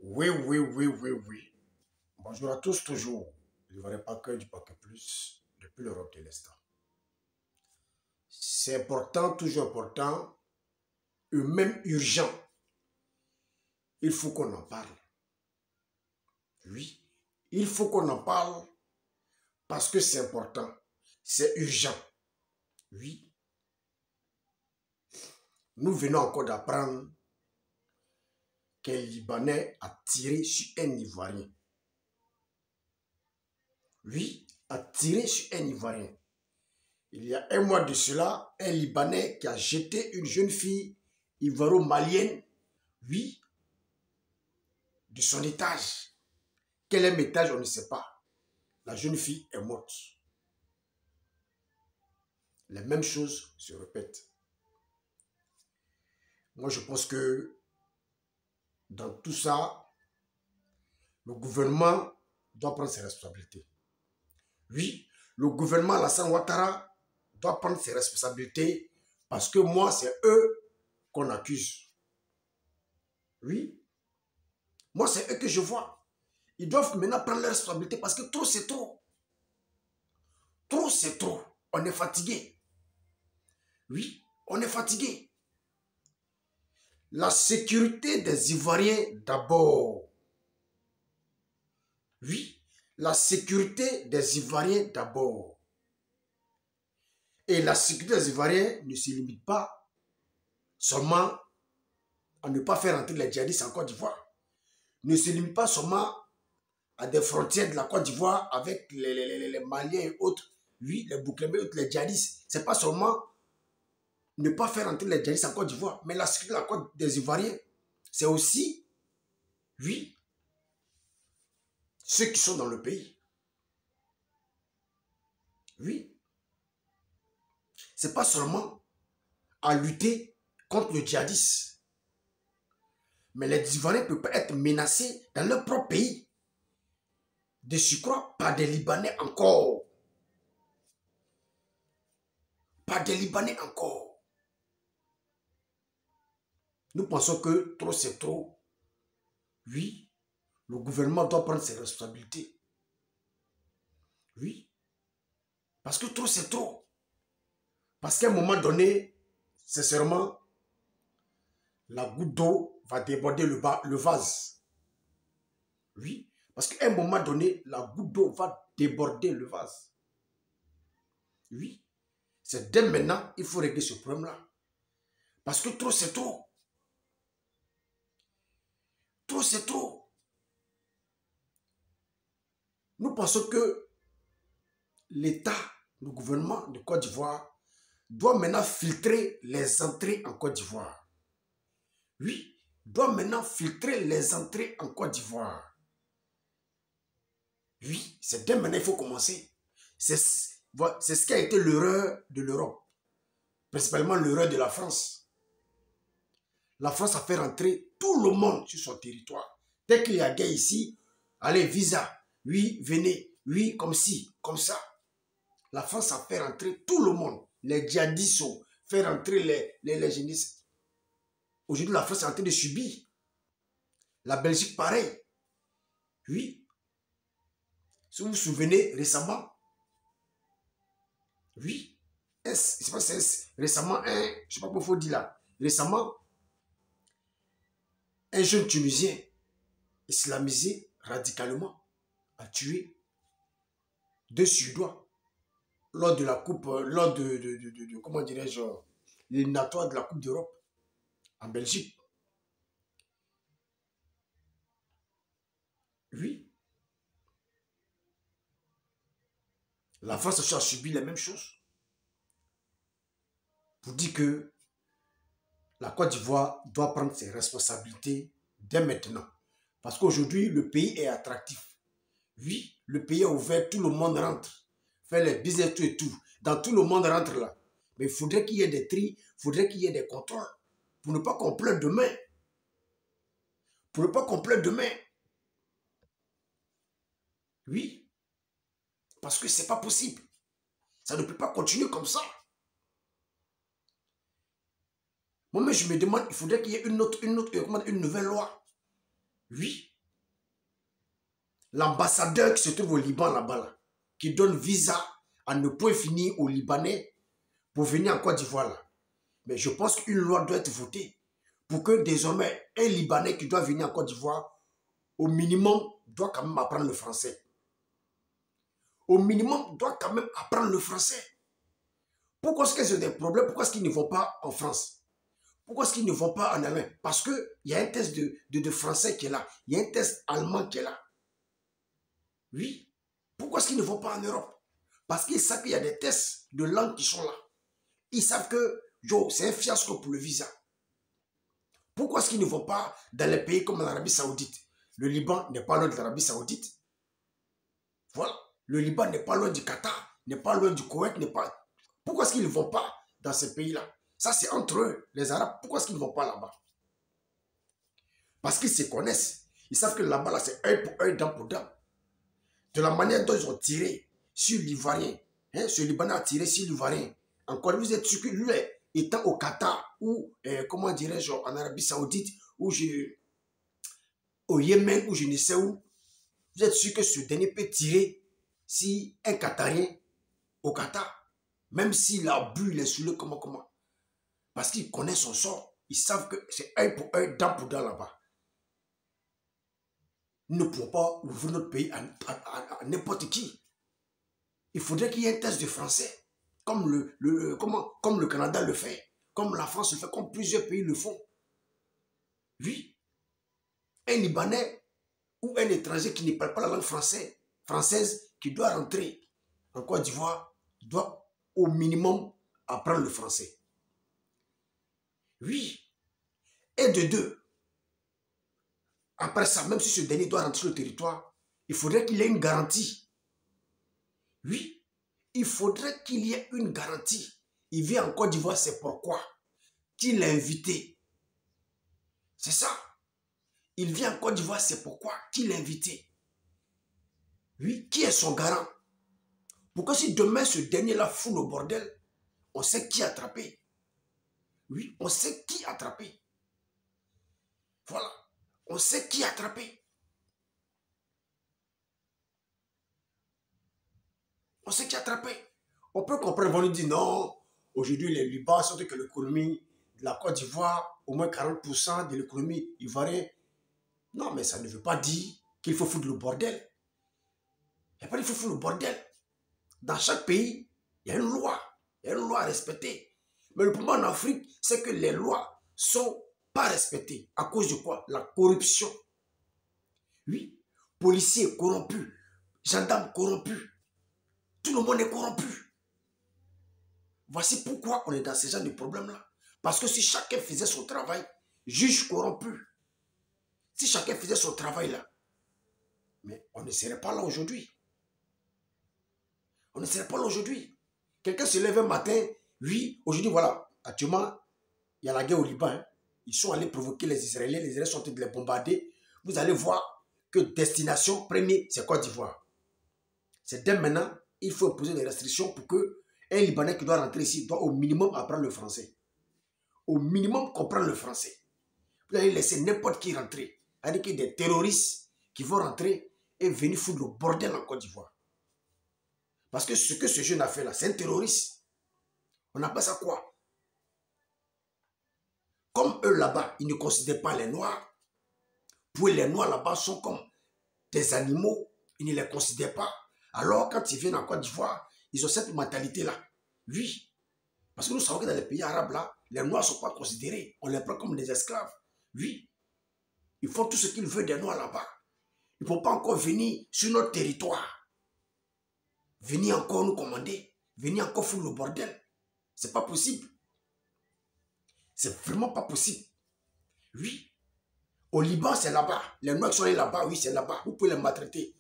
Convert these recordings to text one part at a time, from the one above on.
Oui, oui, oui, oui, oui. Bonjour à tous, toujours. Le vrai Paquet du Paquet Plus, depuis l'Europe de l'Est. C'est important, toujours important, et même urgent. Il faut qu'on en parle. Oui, il faut qu'on en parle parce que c'est important. C'est urgent. Oui. Nous venons encore d'apprendre qu'un Libanais a tiré sur un Ivoirien. Oui, a tiré sur un Ivoirien. Il y a un mois de cela, un Libanais qui a jeté une jeune fille ivoiro-malienne, oui, de son étage. Quel est l'étage, on ne sait pas. La jeune fille est morte. Les mêmes choses se répètent. Moi, je pense que dans tout ça, le gouvernement doit prendre ses responsabilités. Oui, le gouvernement Alassane Ouattara doit prendre ses responsabilités parce que moi, c'est eux qu'on accuse. Oui, moi, c'est eux que je vois. Ils doivent maintenant prendre leurs responsabilités parce que trop, c'est trop. Trop, c'est trop. On est fatigué. Oui, on est fatigué. La sécurité des Ivoiriens d'abord. Oui, la sécurité des Ivoiriens d'abord. Et la sécurité des Ivoiriens ne se limite pas seulement à ne pas faire entrer les djihadistes en Côte d'Ivoire. Ne se limite pas seulement à des frontières de la Côte d'Ivoire avec les Maliens et autres. Oui, les Burkinabés et autres, les djihadistes. Ce n'est pas seulement ne pas faire entrer les djihadistes en Côte d'Ivoire, mais la sécurité de la Côte des Ivoiriens, c'est aussi, oui, ceux qui sont dans le pays. Oui. Ce n'est pas seulement à lutter contre le djihadisme, mais les Ivoiriens ne peuvent pas être menacés dans leur propre pays. De surcroît, par des Libanais encore. Par des Libanais encore. Nous pensons que trop c'est trop. Oui, le gouvernement doit prendre ses responsabilités. Oui, parce que trop c'est trop. Parce qu'à un moment donné, sincèrement, la goutte d'eau va déborder le vase. Oui, parce qu'à un moment donné, la goutte d'eau va déborder le vase. Oui, c'est dès maintenant il faut régler ce problème-là. Parce que trop, c'est trop. Trop, c'est trop. Nous pensons que l'État, le gouvernement de Côte d'Ivoire, doit maintenant filtrer les entrées en Côte d'Ivoire. Oui, doit maintenant filtrer les entrées en Côte d'Ivoire. Oui, c'est dès maintenant il faut commencer. C'est ce qui a été l'erreur de l'Europe. Principalement l'erreur de la France. La France a fait rentrer tout le monde sur son territoire. Dès qu'il y a guerre ici, allez, visa, oui, venez, oui, comme ci, comme ça. La France a fait rentrer tout le monde. Les djihadistes ont fait rentrer les génistes. Aujourd'hui, la France est en train de subir. La Belgique, pareil. Oui. Si vous vous souvenez, récemment, oui, récemment, je ne sais pas comment il faut dire là, récemment, un jeune Tunisien islamisé radicalement a tué 2 Suédois lors de la coupe, lors de comment dirais-je, l'éliminatoire de la Coupe d'Europe en Belgique. Oui. La France aussi a subi les mêmes choses. Pour dire que la Côte d'Ivoire doit prendre ses responsabilités dès maintenant. Parce qu'aujourd'hui, le pays est attractif. Oui, le pays est ouvert, tout le monde rentre. Fait les business tout et tout. Dans tout le monde rentre là. Mais il faudrait qu'il y ait des tris, il faudrait qu'il y ait des contrôles. Pour ne pas qu'on pleure demain. Pour ne pas qu'on pleure demain. Oui. Parce que ce n'est pas possible. Ça ne peut pas continuer comme ça. Moi-même, je me demande, il faudrait qu'il y ait une nouvelle loi. Oui. l'ambassadeur qui se trouve au Liban là-bas, là, qui donne visa à ne point finir aux Libanais pour venir en Côte d'Ivoire. Là. Mais je pense qu'une loi doit être votée pour que désormais un Libanais qui doit venir en Côte d'Ivoire, au minimum, doit quand même apprendre le français. Au minimum, doit quand même apprendre le français. Pourquoi est-ce qu'ils ont des problèmes? Pourquoi est-ce qu'ils ne vont pas en France? Pourquoi est-ce qu'ils ne vont pas en Allemagne? Parce qu'il y a un test de français qui est là. Il y a un test allemand qui est là. Oui. Pourquoi est-ce qu'ils ne vont pas en Europe? Parce qu'ils savent qu'il y a des tests de langue qui sont là. Ils savent que c'est un fiasco pour le visa. Pourquoi est-ce qu'ils ne vont pas dans les pays comme l'Arabie Saoudite? Le Liban n'est pas loin de l'Arabie Saoudite. Voilà. Le Liban n'est pas loin du Qatar, n'est pas loin du Koweït, n'est pas... Pourquoi est-ce qu'ils ne vont pas dans ces pays-là? Ça, c'est entre eux, les Arabes. Pourquoi est-ce qu'ils ne vont pas là-bas? Parce qu'ils se connaissent. Ils savent que là-bas, là, c'est œil pour œil, dent pour dent. De la manière dont ils ont tiré sur l'Ivoirien, hein, ce Libanais a tiré sur l'Ivoirien. Encore, vous êtes sûr que lui, étant au Qatar, ou, comment dirais-je, en Arabie Saoudite, ou au Yémen, ou je ne sais où, vous êtes sûr que ce dernier peut tirer si un Qatarien au Qatar, même s'il a bu, il est saoulé, comment. Parce qu'il connaît son sort. Ils savent que c'est œil pour œil, dent pour dent là-bas. Nous ne pouvons pas ouvrir notre pays à n'importe qui. Il faudrait qu'il y ait un test de français, comme le Canada le fait, comme la France le fait, comme plusieurs pays le font. Oui, un Libanais ou un étranger qui ne parle pas la langue française, qui doit rentrer en Côte d'Ivoire, doit au minimum apprendre le français. Oui. Et de deux, après ça, même si ce dernier doit rentrer sur le territoire, il faudrait qu'il ait une garantie. Oui, il faudrait qu'il y ait une garantie. Il vient en Côte d'Ivoire, c'est pourquoi? Qui l'a invité? C'est ça. Il vient en Côte d'Ivoire, c'est pourquoi? Qui l'a invité? Oui, qui est son garant? Pourquoi si demain ce dernier-là fout le bordel, on sait qui attraper. Oui, on sait qui attraper. Voilà, on sait qui attraper. On sait qui attraper. On peut comprendre, on nous dit non, aujourd'hui les Liban, surtout que l'économie de la Côte d'Ivoire, au moins 40% de l'économie ivoirienne. Non, mais ça ne veut pas dire qu'il faut foutre le bordel. Il n'y a pas dit qu'il faut foutre le bordel. Dans chaque pays, il y a une loi. Il y a une loi à respecter. Mais le problème en Afrique, c'est que les lois ne sont pas respectées. À cause de quoi? La corruption. Oui, policiers corrompus, gendarmes corrompus. Tout le monde est corrompu. Voici pourquoi on est dans ce genre de problème-là. Parce que si chacun faisait son travail, juge corrompu, si chacun faisait son travail là, mais on ne serait pas là aujourd'hui. On ne serait pas là aujourd'hui. Quelqu'un se lève un matin, oui, aujourd'hui voilà, actuellement, il y a la guerre au Liban. Hein. Ils sont allés provoquer les Israéliens sont en train de les bombarder. Vous allez voir que destination première, c'est Côte d'Ivoire. C'est dès maintenant, il faut imposer des restrictions pour que un Libanais qui doit rentrer ici doit au minimum apprendre le français. Au minimum comprendre le français. Vous allez laisser n'importe qui rentrer. C'est-à-dire qu'il y a des terroristes qui vont rentrer et venir foutre le bordel en Côte d'Ivoire. Parce que ce que ce jeune a fait là, c'est un terroriste. On appelle ça quoi? Comme eux là-bas, ils ne considèrent pas les Noirs. Pour eux, les Noirs là-bas sont comme des animaux. Ils ne les considèrent pas. Alors, quand ils viennent en Côte d'Ivoire, ils ont cette mentalité-là. Oui. Parce que nous savons que dans les pays arabes, là, les Noirs ne sont pas considérés. On les prend comme des esclaves. Oui. Ils font tout ce qu'ils veulent des Noirs là-bas. Ils ne vont pas encore venir sur notre territoire. Venir encore nous commander. Venir encore foutre le bordel. C'est pas possible. C'est vraiment pas possible. Oui. Au Liban, c'est là-bas. Les Noirs qui sont là-bas, oui, c'est là-bas. Vous pouvez les maltraiter.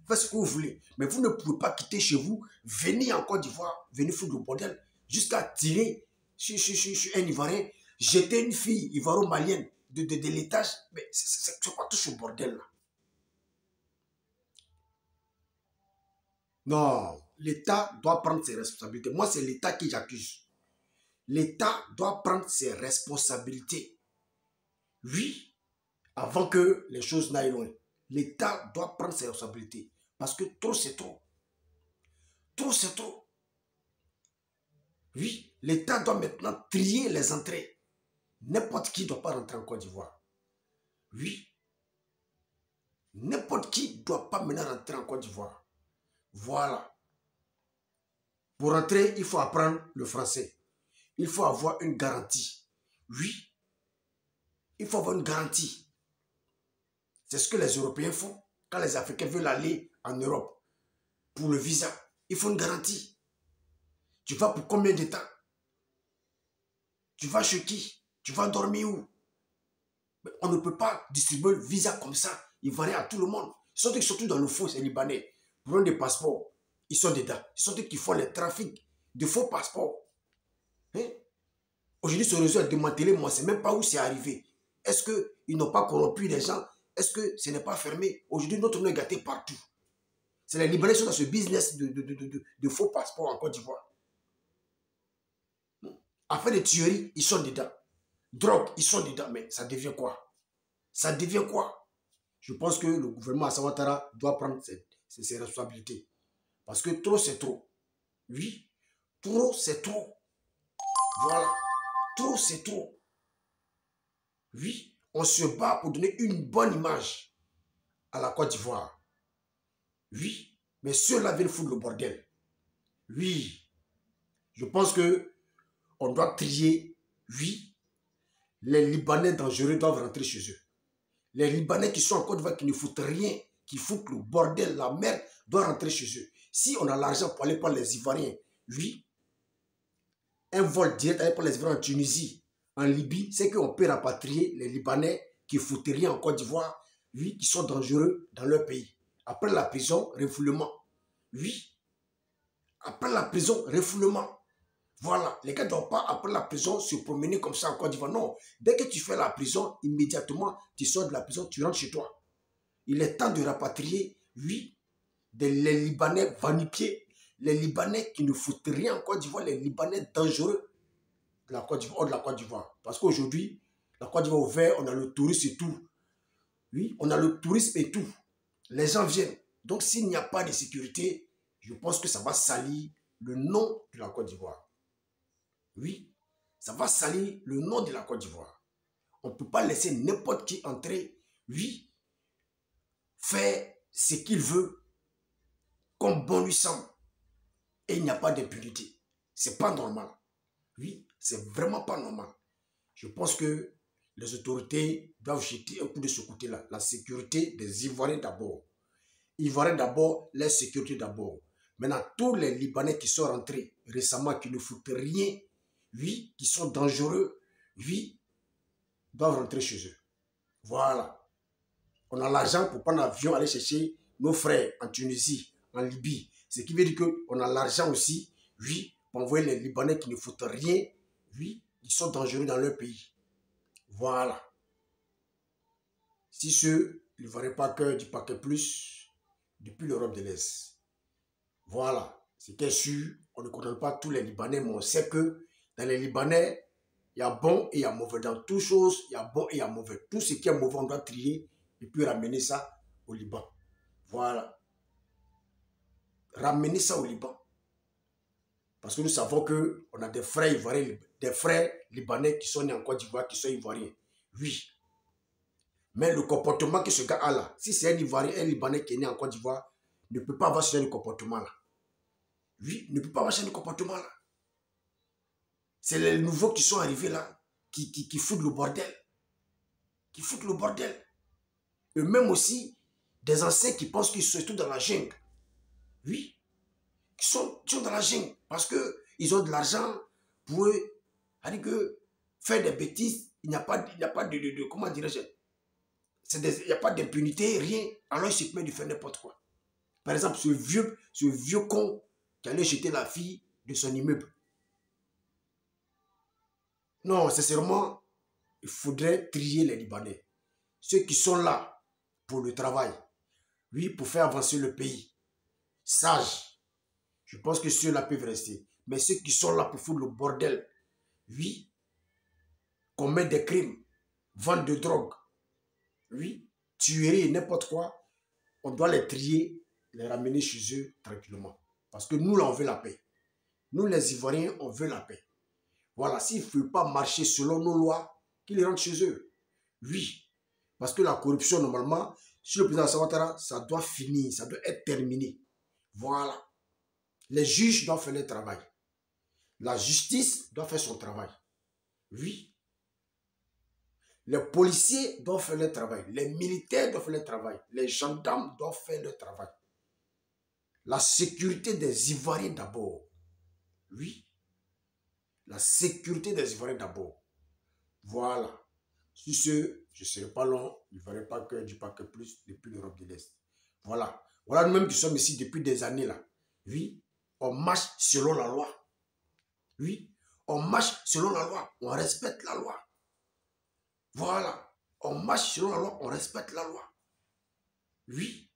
Faites ce que vous voulez. Mais vous ne pouvez pas quitter chez vous, venir en Côte d'Ivoire, venir foutre le bordel, jusqu'à tirer sur un Ivoirien, jeter une fille ivoiro-malienne de l'étage. Mais c'est quoi tout ce bordel-là? Non, l'État doit prendre ses responsabilités. Moi, c'est l'État qui j'accuse. L'État doit prendre ses responsabilités. Oui, avant que les choses n'aillent loin. l'État doit prendre ses responsabilités. Parce que trop, c'est trop. Trop, c'est trop. Oui, l'État doit maintenant trier les entrées. N'importe qui ne doit pas rentrer en Côte d'Ivoire. Oui. N'importe qui ne doit pas maintenant rentrer en Côte d'Ivoire. Voilà. Pour rentrer, il faut apprendre le français. Il faut avoir une garantie. Oui. Il faut avoir une garantie. C'est ce que les Européens font. Quand les Africains veulent aller en Europe pour le visa, il faut une garantie. Tu vas pour combien de temps? Tu vas chez qui? Tu vas dormir où? Mais on ne peut pas distribuer le visa comme ça. Il varie à tout le monde. Surtout dans le faux, c'est Libanais. Pour des passeports, ils sont dedans. Ils sont ceux qui font les trafics de faux passeports. Hein? Aujourd'hui, ce réseau est démantelé. Moi, je ne sais même pas où c'est arrivé. Est-ce qu'ils n'ont pas corrompu les gens? Est-ce que ce n'est pas fermé? Aujourd'hui, notre nom est gâté partout. C'est les Libanais qui sont dans ce business de faux passeports en Côte d'Ivoire. Afin de tueries, ils sont dedans. Drogue, ils sont dedans. Mais ça devient quoi? Ça devient quoi? Je pense que le gouvernement Alassane Ouattara doit prendre ses responsabilités. Parce que trop, c'est trop. Oui, trop, c'est trop. Voilà. Trop, c'est trop. Oui, on se bat pour donner une bonne image à la Côte d'Ivoire. Oui, mais ceux-là viennent foutre le bordel. Oui, je pense que on doit trier. Oui, les Libanais dangereux doivent rentrer chez eux. Les Libanais qui sont en Côte d'Ivoire, qui ne foutent rien, qui foutent le bordel, la merde, doivent rentrer chez eux. Si on a l'argent pour aller prendre les Ivoiriens, oui, un vol direct aller prendre les Ivoiriens en Tunisie, en Libye, c'est qu'on peut rapatrier les Libanais qui ne foutent rien en Côte d'Ivoire, oui, qui sont dangereux dans leur pays. Après la prison, refoulement. Oui, après la prison, refoulement. Voilà, les gars ne doivent pas, après la prison, se promener comme ça en Côte d'Ivoire. Non, dès que tu fais la prison, immédiatement, tu sors de la prison, tu rentres chez toi. Il est temps de rapatrier, oui, les Libanais va-nu-pieds, les Libanais qui ne foutent rien en Côte d'Ivoire, les Libanais dangereux de la Côte d'Ivoire, hors de la Côte d'Ivoire. Parce qu'aujourd'hui, la Côte d'Ivoire ouverte, on a le tourisme et tout. Oui, on a le tourisme et tout. Les gens viennent. Donc, s'il n'y a pas de sécurité, je pense que ça va salir le nom de la Côte d'Ivoire. Oui, ça va salir le nom de la Côte d'Ivoire. On ne peut pas laisser n'importe qui entrer, oui, faire ce qu'il veut, comme bon lui semble. Et il n'y a pas d'impunité. Ce n'est pas normal. Oui, c'est vraiment pas normal. Je pense que les autorités doivent jeter un coup de ce côté-là. La sécurité des Ivoiriens d'abord. Ivoiriens d'abord, la sécurité d'abord. Maintenant, tous les Libanais qui sont rentrés récemment, qui ne foutent rien, oui, qui sont dangereux, oui, doivent rentrer chez eux. Voilà. On a l'argent pour prendre l'avion, aller chercher nos frères en Tunisie, en Libye. Ce qui veut dire qu'on a l'argent aussi, oui, pour envoyer les Libanais qui ne foutent rien, oui, ils sont dangereux dans leur pays. Voilà. Si ceux, ils ne n'auraient pas que du paquet plus depuis l'Europe de l'Est. Voilà. C'était sûr, on ne connaît pas tous les Libanais, mais on sait que dans les Libanais, il y a bon et il y a mauvais. Dans toutes choses, il y a bon et il y a mauvais. Tout ce qui est mauvais, on doit trier et puis ramener ça au Liban. Voilà. Ramener ça au Liban. Parce que nous savons qu'on a des frères ivoiriens, des frères libanais qui sont nés en Côte d'Ivoire, qui sont ivoiriens. Oui. Mais le comportement que ce gars a là, si c'est un Ivoirien, un Libanais qui est né en Côte d'Ivoire, ne peut pas avoir ce genre de comportement-là. Oui, ne peut pas avoir ce genre de comportement-là. C'est les nouveaux qui sont arrivés là, qui foutent le bordel. Qui foutent le bordel. Eux-mêmes aussi, des anciens qui pensent qu'ils sont tout dans la jungle. Oui, qui sont dans la jungle parce qu'ils ont de l'argent pour eux. C'est-à-dire que faire des bêtises, il n'y a pas de comment dirais-je, il n'y a pas d'impunité, rien. Alors il se permet de faire n'importe quoi. Par exemple, ce vieux con qui allait jeter la fille de son immeuble. Non, sincèrement, il faudrait trier les Libanais. Ceux qui sont là pour le travail, oui, pour faire avancer le pays, sages. Je pense que ceux-là peuvent rester. Mais ceux qui sont là pour foutre le bordel, oui, commettre des crimes, vendre de drogue, oui, tueries, n'importe quoi, on doit les trier, les ramener chez eux tranquillement. Parce que nous, là, on veut la paix. Nous, les Ivoiriens, on veut la paix. Voilà, s'il ne faut pas marcher selon nos lois, qu'ils rentrent chez eux. Oui, parce que la corruption, normalement, sur le président Alassane Ouattara, ça doit finir, ça doit être terminé. Voilà. Les juges doivent faire leur travail. La justice doit faire son travail. Oui. Les policiers doivent faire leur travail. Les militaires doivent faire leur travail. Les gendarmes doivent faire leur travail. La sécurité des Ivoiriens d'abord. Oui. La sécurité des Ivoiriens d'abord. Voilà. Sur ce, je ne serai pas long. Il ne faudrait pas que je dise pas que plus depuis l'Europe de l'Est. Voilà. Voilà nous-mêmes qui sommes ici depuis des années là. Oui. On marche selon la loi. Oui. On marche selon la loi. On respecte la loi. Voilà. On marche selon la loi. On respecte la loi. Oui.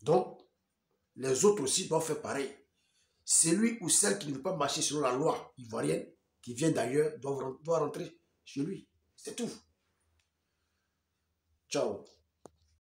Donc, les autres aussi doivent faire pareil. Celui ou celle qui ne veut pas marcher selon la loi ivoirienne, qui vient d'ailleurs, doit rentrer chez lui. C'est tout. Ciao.